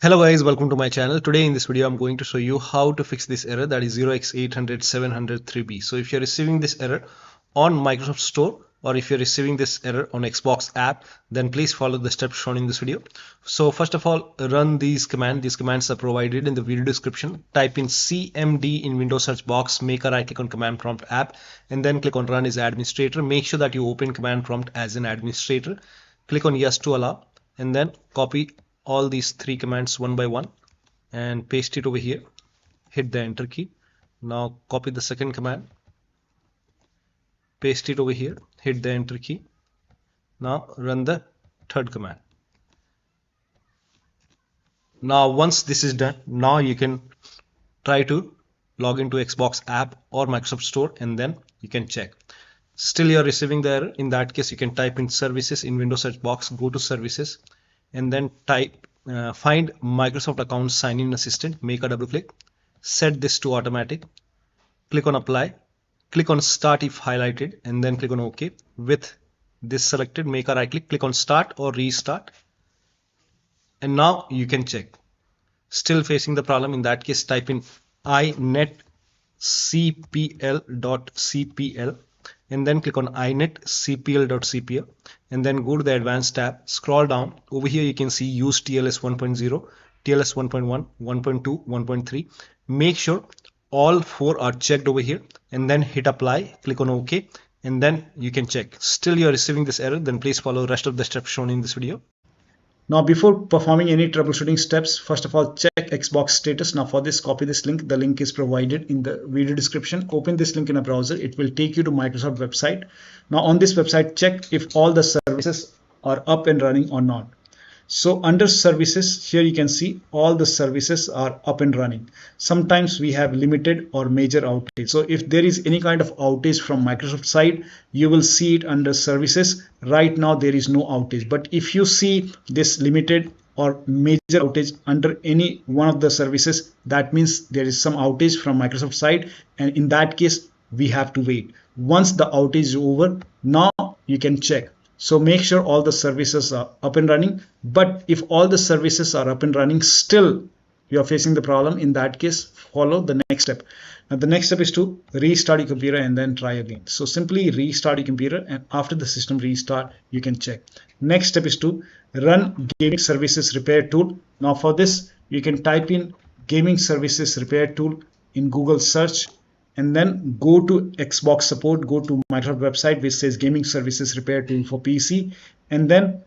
Hello guys, welcome to my channel. Today in this video I'm going to show you how to fix this error, that is 0x8007003B. So if you're receiving this error on Microsoft Store or if you're receiving this error on Xbox app, then please follow the steps shown in this video. So first of all, run these commands. These commands are provided in the video description. Type in cmd in Windows search box, make a right click on command prompt app, and then click on run as administrator. Make sure that you open command prompt as an administrator. Click on yes to allow, and then copy all these three commands one by one and paste it over here. Hit the enter key. Now copy the second command, paste it over here, hit the enter key. Now run the third command. Now once this is done, now you can try to log into Xbox app or Microsoft Store and then you can check. Still you're receiving the error. In that case, you can type in services in Windows search box, go to services, and then type find Microsoft account sign in assistant, make a double click, set this to automatic, click on apply, click on start if highlighted, and then click on OK. With this selected, make a right click on start or restart, and now you can check. Still facing the problem? In that case, type in inetcpl.cpl and then click on inetcpl.cpl and then go to the advanced tab, scroll down. Over here you can see use TLS 1.0, TLS 1.1, 1.2, 1.3. make sure all four are checked over here and then hit apply, click on OK, and then you can check. Still you are receiving this error, then please follow the rest of the steps shown in this video. Now before performing any troubleshooting steps, first of all check Xbox status. Now for this, copy this link. The link is provided in the video description. Open this link in a browser. It will take you to Microsoft website. Now on this website, check if all the services are up and running or not. So under services, here you can see all the services are up and running. Sometimes we have limited or major outage. So if there is any kind of outage from Microsoft side, you will see it under services. Right now there is no outage, but if you see this limited or major outage under any one of the services, that means there is some outage from Microsoft side, and in that case we have to wait. Once the outage is over, now you can check. So make sure all the services are up and running. But if all the services are up and running, still you are facing the problem, in that case, follow the next step. Now the next step is to restart your computer and then try again. So simply restart your computer, and after the system restart, you can check. Next step is to run gaming services repair tool. Now for this, you can type in gaming services repair tool in Google search, and then go to Xbox support, go to Microsoft website which says gaming services repair tool for PC, and then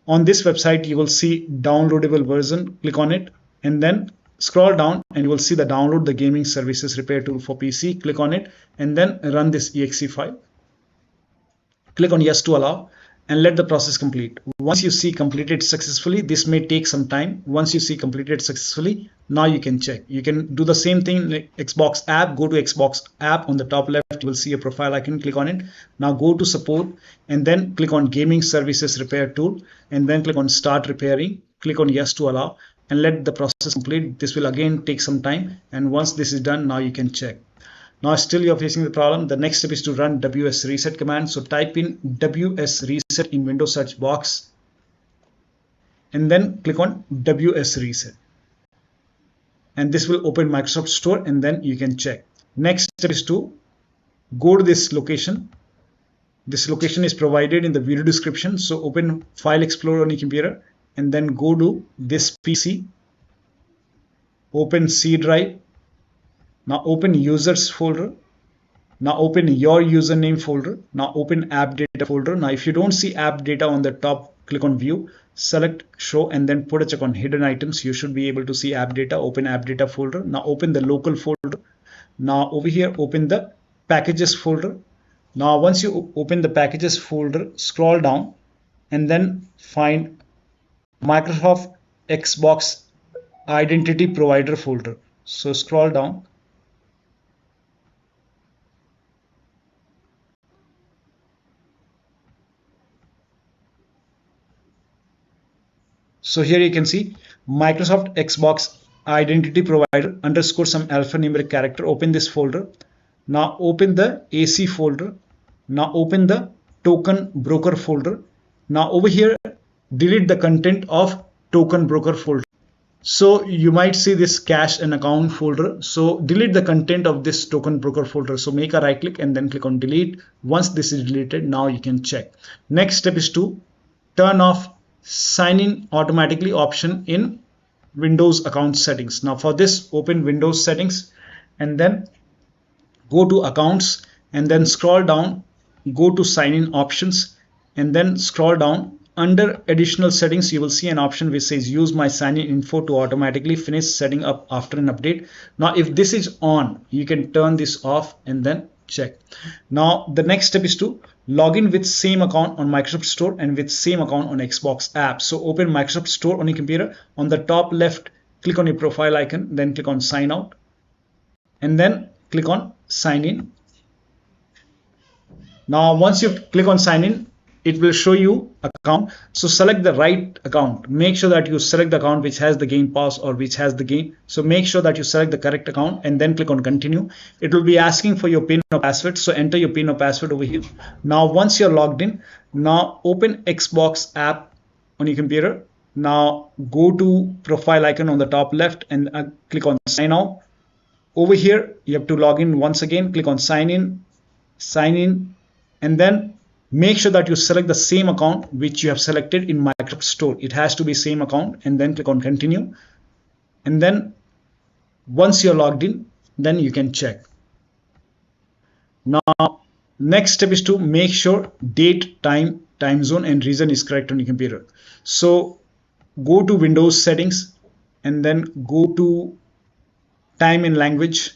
on this website you will see downloadable version. Click on it and then scroll down and you will see the download the gaming services repair tool for PC. Click on it and then run this exe file. Click on yes to allow and let the process complete. Once you see completed successfully, this may take some time. Once you see completed successfully, now you can check. You can do the same thing in Xbox app. Go to Xbox app. On the top left, you will see a profile icon. Click on it. Now go to support and then click on gaming services repair tool and then click on start repairing. Click on yes to allow and let the process complete. This will again take some time, and once this is done, now you can check. Now still you're facing the problem. The next step is to run wsreset command. So type in wsreset in Windows search box and then click on wsreset. And this will open Microsoft Store and then you can check. Next step is to go to this location. This location is provided in the video description. So open File Explorer on your computer and then go to this PC. Open C drive. Now open users folder. Now open your username folder. Now open AppData folder. Now if you don't see AppData on the top, click on view, select show and then put a check on hidden items. You should be able to see AppData. Open AppData folder. Now open the local folder. Now over here open the packages folder. Now once you open the packages folder, scroll down and then find Microsoft Xbox Identity Provider folder. So scroll down. So here you can see Microsoft Xbox Identity Provider underscore some alphanumeric character. Open this folder. Now open the AC folder. Now open the TokenBroker folder. Now over here delete the content of TokenBroker folder. So you might see this cache and account folder. So delete the content of this TokenBroker folder. So make a right click and then click on delete. Once this is deleted, now you can check. Next step is to turn off sign in automatically option in Windows account settings. Now for this, open Windows settings and then go to accounts and then scroll down, go to sign in options and then scroll down. Under additional settings, you will see an option which says use my sign in info to automatically finish setting up after an update. Now if this is on, you can turn this off and then check. Now the next step is to log in with same account on Microsoft Store and with same account on Xbox app. So open Microsoft Store on your computer. On the top left, click on your profile icon, then click on sign out and then click on sign in. Now once you click on sign in, it will show you account. So select the right account. Make sure that you select the account which has the game pass or which has the game. So make sure that you select the correct account and then click on continue. It will be asking for your PIN or password. So enter your PIN or password over here. Now once you're logged in, now open Xbox app on your computer. Now go to profile icon on the top left and click on sign out. Over here, you have to log in once again. Click on sign in, and then make sure that you select the same account which you have selected in Microsoft Store. It has to be same account and then click on continue. And then once you're logged in, then you can check. Now, next step is to make sure date, time zone and region is correct on your computer. So go to Windows settings and then go to time and language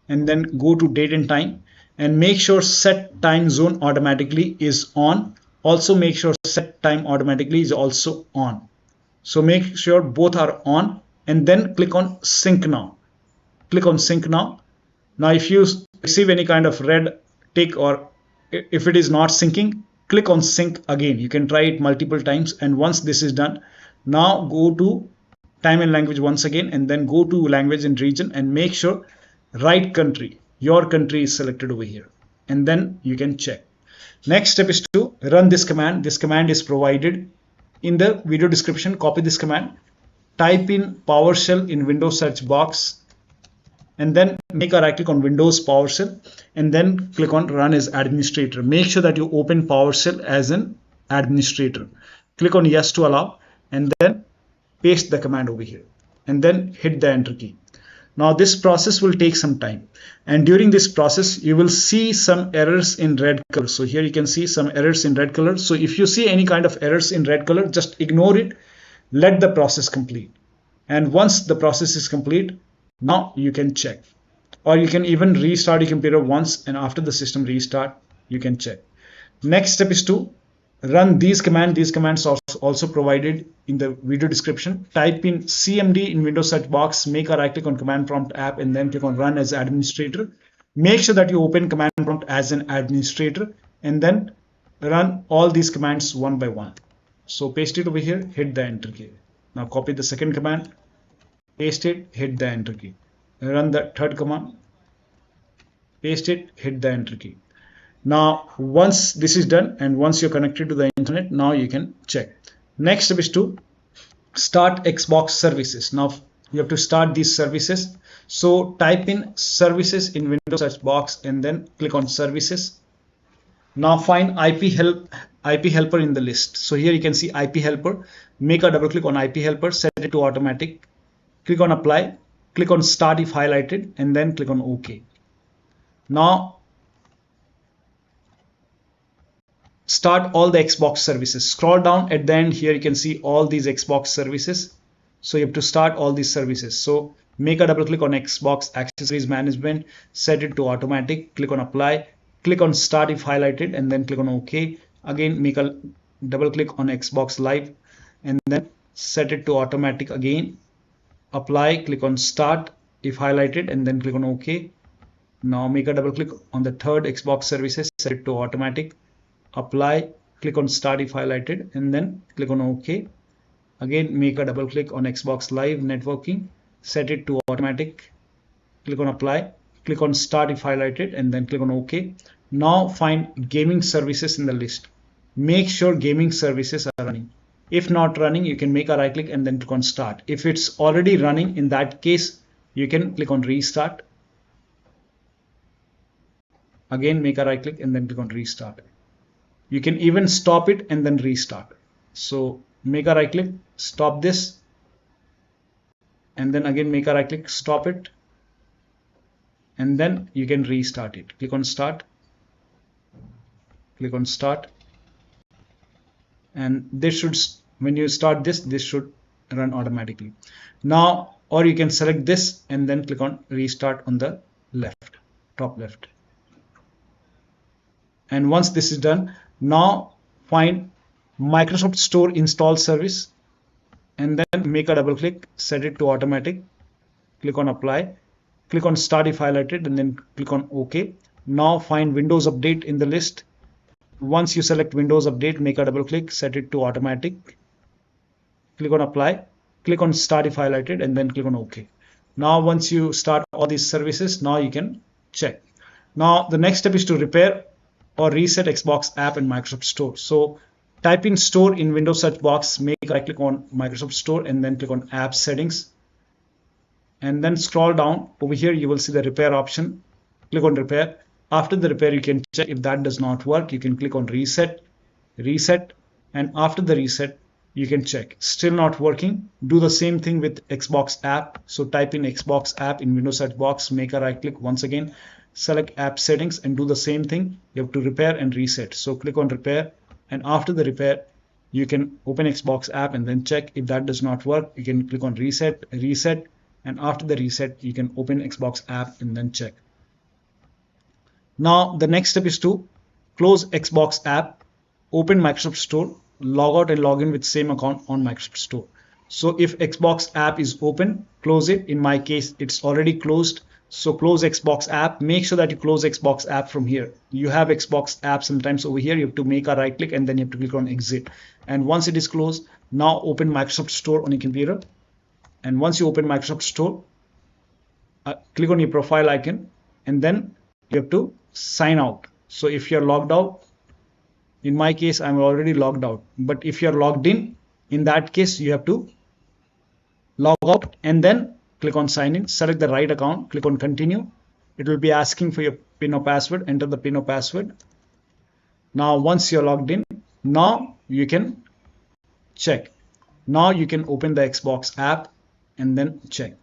and then go to date and time. And make sure set time zone automatically is on. Also make sure set time automatically is also on. So make sure both are on and then click on sync now. Click on sync now. Now if you receive any kind of red tick or if it is not syncing, click on sync again. You can try it multiple times and once this is done, now go to time and language once again and then go to language and region and make sure right country. Your country is selected over here and then you can check. Next step is to run this command. This command is provided in the video description. Copy this command, type in PowerShell in Windows search box and then make a right click on Windows PowerShell and then click on run as administrator. Make sure that you open PowerShell as an administrator. Click on yes to allow and then paste the command over here and then hit the enter key. Now this process will take some time and during this process you will see some errors in red color. So here you can see some errors in red color. So if you see any kind of errors in red color, just ignore it, let the process complete. And once the process is complete, now you can check. Or you can even restart your computer once and after the system restart, you can check. Next step is to run these commands. These commands are also provided in the video description. Type in CMD in Windows search box, make a right click on command prompt app and then click on run as administrator. Make sure that you open command prompt as an administrator and then run all these commands one by one. So paste it over here, hit the enter key. Now copy the second command, paste it, hit the enter key. Run the third command, paste it, hit the enter key. Now once this is done and once you're connected to the internet, now you can check. Next step is to start Xbox services. Now you have to start these services. So type in services in Windows search box and then click on services. Now find IP helper in the list. So here you can see IP helper. Make a double click on IP helper, set it to automatic. Click on apply, click on start if highlighted and then click on OK. Now start all the Xbox services. Scroll down at the end here you can see all these Xbox services. So you have to start all these services. So make a double click on Xbox accessories management, set it to automatic, click on apply, click on start if highlighted and then click on OK. Again make a double click on Xbox Live and then set it to automatic again, apply, click on start if highlighted and then click on OK. Now make a double click on the third Xbox services, set it to automatic, apply, click on start if highlighted and then click on OK. Again make a double click on Xbox Live networking, set it to automatic, click on apply, click on start if highlighted and then click on OK. Now find gaming services in the list. Make sure gaming services are running. If not running, you can make a right click and then click on start. If it's already running, in that case, you can click on restart. Again, make a right click and then click on restart. You can even stop it and then restart. So make a right click, stop this, and then again make a right click, stop it, and then you can restart it. Click on start, click on start, and this should, when you start this should run automatically. Now, or you can select this and then click on restart on the left, top left. And once this is done, now find Microsoft Store install service and then make a double click, set it to automatic, click on apply, click on start if highlighted, and then click on OK. Now find Windows Update in the list. Once you select Windows Update, make a double click, set it to automatic, click on apply, click on start if highlighted, and then click on OK. Now once you start all these services, now you can check. Now the next step is to repair or reset Xbox app in Microsoft Store. So type in store in Windows search box, make a right click on Microsoft Store and then click on app settings, and then scroll down. Over here you will see the repair option, click on repair. After the repair, you can check. If that does not work, you can click on reset, and after the reset you can check. Still not working, do the same thing with Xbox app. So type in Xbox app in Windows search box, make a right click once again, select app settings and do the same thing. You have to repair and reset. So click on repair, and after the repair you can open Xbox app and then check. If that does not work, you can click on reset, and after the reset you can open Xbox app and then check. Now the next step is to close Xbox app, open Microsoft Store, log out and log in with same account on Microsoft Store. So if Xbox app is open, close it. In my case, it's already closed. So close Xbox app. Make sure that you close Xbox app from here. You have Xbox app sometimes over here. You have to make a right click and then you have to click on exit. And once it is closed, now open Microsoft Store on your computer. And once you open Microsoft Store, click on your profile icon and then you have to sign out. So if you're logged out, in my case, I'm already logged out. But if you're logged in that case, you have to log out and then click on sign in, select the right account, click on continue. It will be asking for your PIN or password, enter the PIN or password. Now, once you're logged in, now you can check. Now you can open the Xbox app and then check.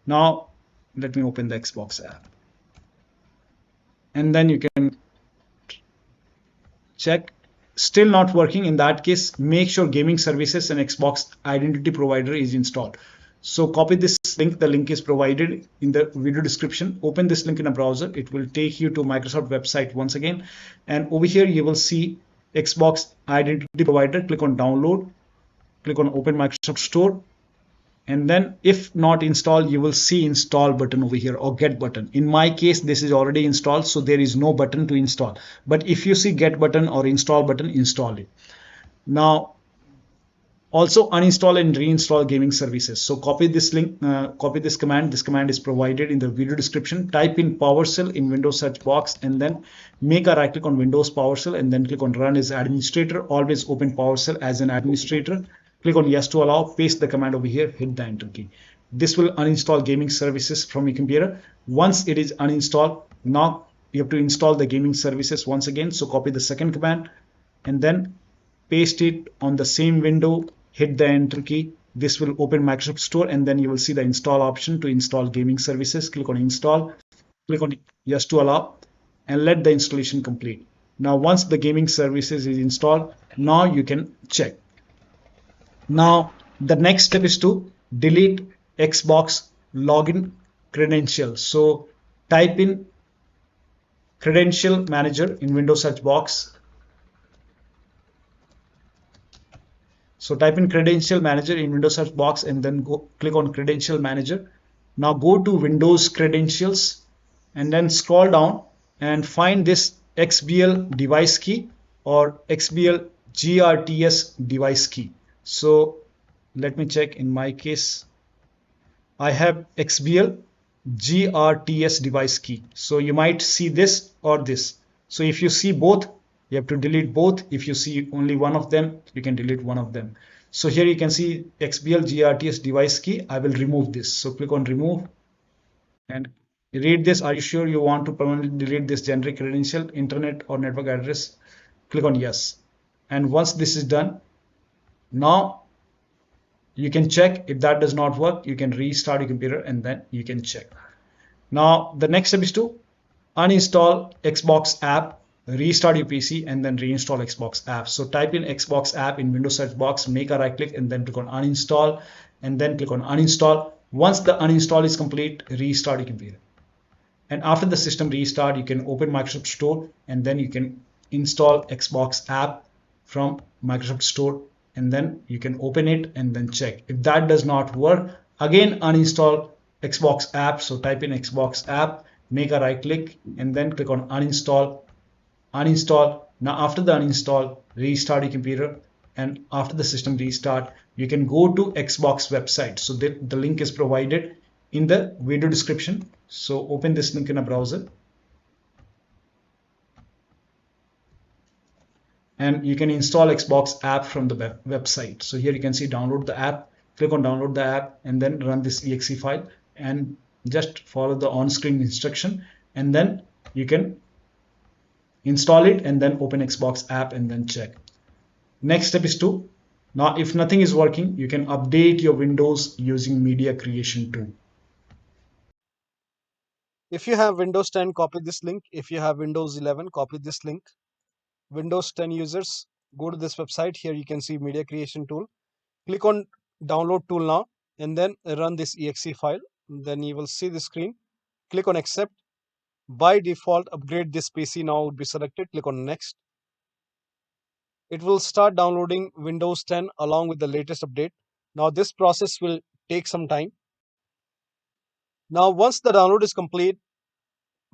Now, let me open the Xbox app. And then you can check. Still not working. In that case, make sure gaming services and Xbox identity provider is installed. So copy this link. The link is provided in the video description. Open this link in a browser. It will take you to Microsoft website once again. And over here, you will see Xbox identity provider. Click on download. Click on open Microsoft Store. And then if not installed, you will see install button over here or get button. In my case, this is already installed, so there is no button to install. But if you see get button or install button, install it. Now, also uninstall and reinstall gaming services. So copy this link, copy this command. This command is provided in the video description. Type in PowerShell in Windows search box and then make a right click on Windows PowerShell and then click on run as administrator. Always open PowerShell as an administrator. Click on yes to allow, paste the command over here, hit the enter key. This will uninstall gaming services from your computer. Once it is uninstalled, now you have to install the gaming services once again. So copy the second command and then paste it on the same window, hit the enter key. This will open Microsoft Store and then you will see the install option to install gaming services. Click on install, click on yes to allow and let the installation complete. Now once the gaming services is installed, now you can check. Now, the next step is to delete Xbox login credentials. So type in credential manager in Windows search box. So type in credential manager in Windows search box and then click on credential manager. Now go to Windows credentials and then scroll down and find this XBL device key or XBL GRTS device key. So let me check. In my case, I have XBL GRTS device key. So you might see this or this. So if you see both, you have to delete both. If you see only one of them, you can delete one of them. So here you can see XBL GRTS device key. I will remove this. So click on remove and read this. Are you sure you want to permanently delete this generic credential, internet or network address? Click on yes. And once this is done, now you can check. If that does not work, you can restart your computer and then you can check. Now the next step is to uninstall Xbox app, restart your PC and then reinstall Xbox app. So type in Xbox app in Windows search box, make a right click and then click on uninstall and then click on uninstall. Once the uninstall is complete, restart your computer. And after the system restart, you can open Microsoft Store and then you can install Xbox app from Microsoft Store and then you can open it and then check. If that does not work, again uninstall Xbox app. So type in Xbox app, make a right click and then click on uninstall. Now after the uninstall, restart your computer, and after the system restart, you can go to Xbox website. So the link is provided in the video description. So open this link in a browser and you can install Xbox app from the website. So here you can see download the app, click on download the app and then run this exe file and just follow the on-screen instruction and then you can install it and then open Xbox app and then check. Next step is to, now if nothing is working, you can update your Windows using media creation tool. If you have Windows 10, copy this link. If you have Windows 11, copy this link. Windows 10 users, go to this website. Here you can see media creation tool. Click on download tool now and then run this exe file. Then you will see the screen. Click on accept. By default, upgrade this PC now would be selected. Click on next. It will start downloading Windows 10 along with the latest update. Now this process will take some time. Now once the download is complete,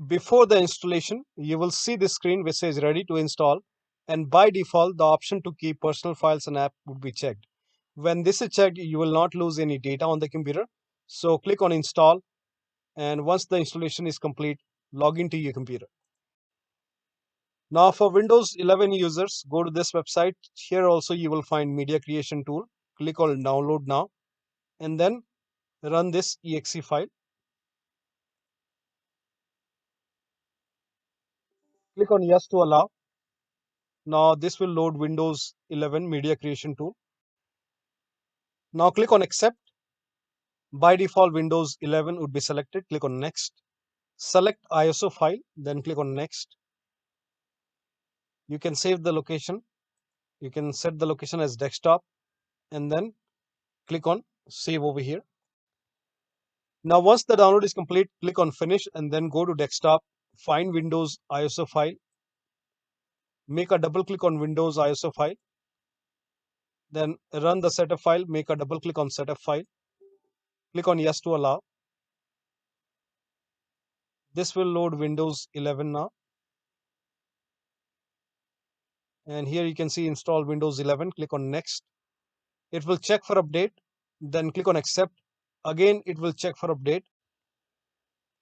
before the installation, you will see this screen which says ready to install, and by default the option to keep personal files and app would be checked. When this is checked, you will not lose any data on the computer. So click on install, and once the installation is complete, log into your computer. Now for Windows 11 users, go to this website. Here also you will find media creation tool. Click on download now and then run this exe file. Click on yes to allow. Now this will load Windows 11 media creation tool. Now click on accept. By default, Windows 11 would be selected. Click on next. Select ISO file, then click on next. You can save the location. You can set the location as desktop and then click on save over here. Now once the download is complete, click on finish and then go to desktop, find Windows ISO file, make a double click on Windows ISO file, then run the setup file, make a double click on setup file, click on yes to allow. This will load Windows 11 now. And here you can see install Windows 11, click on next. It will check for update, then click on accept. Again, it will check for update.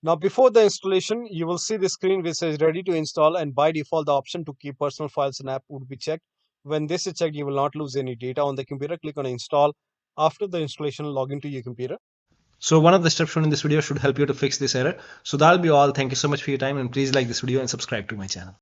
Now before the installation, you will see the screen which says ready to install, and by default the option to keep personal files and app would be checked. When this is checked, you will not lose any data on the computer. Click on install. After the installation, log into your computer. So one of the steps shown in this video should help you to fix this error. So that'll be all. Thank you so much for your time, and please like this video and subscribe to my channel.